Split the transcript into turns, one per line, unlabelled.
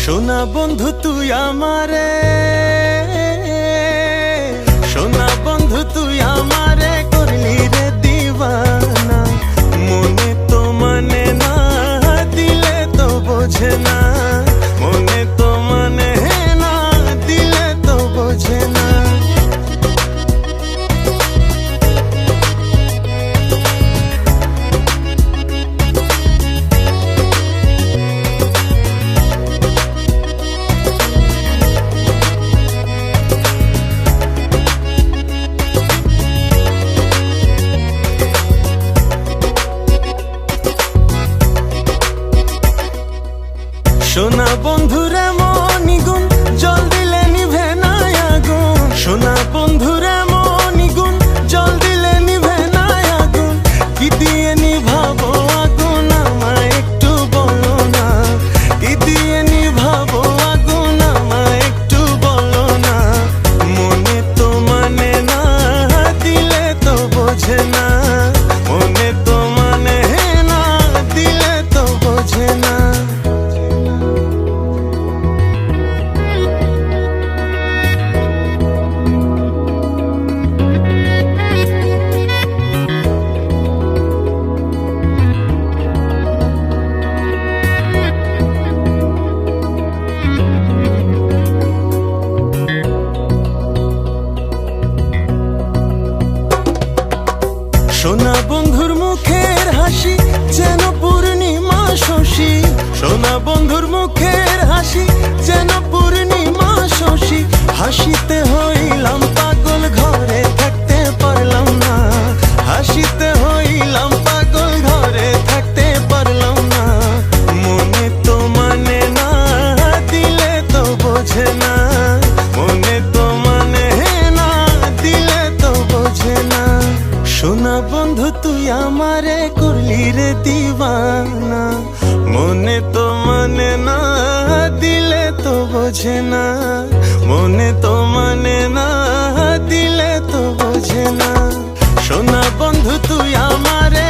সোনা বন্ধু তুই আমারে, সোনা বন্ধু তুই আমারে করলি রে দিওয়ানা। মনে তো মানে না, দিলে তো বোঝে না। মনে তো মানে না, দিলে তো বোঝে না। সোনা বন্ধুরে মনিগুণ জল দিলে নিভে না আগুন। সোনা বন্ধুরে মনিগুণ জল দিলে নিভে না আগুন। কি দিয়ে নিভাবো আগুন আমায় একটু বলো না। কি দিয়ে নিভাবো আগুন আমায় একটু বলো না। মনে তো মানে না, দিলে তো বোঝে না। মনে তো মানে না, দিলে তো বোঝে না। সোনা বন্ধুর মুখের হাসি যেন পূর্ণিমা শশী। সোনা বন্ধুর মুখের হাসি যেন পূর্ণিমা শশী। হাসিতে হইলাম পাগল, ঘরে থাকতে পারলাম না। হাসিতে হইলাম পাগল, ঘরে থাকতে পারলাম না। মনে তো মানে না, দিলে তো বোঝে না। মনে তো মানে না, দিলে তো বোঝে না। সোনা বন্ধু তুই আমারে করলি রে দিওয়ানা। মনে তো মানে না, দিলে তো বোঝে না। মনে তো মানে না, দিলে তো বোঝে না। সোনা বন্ধু তুই আমারে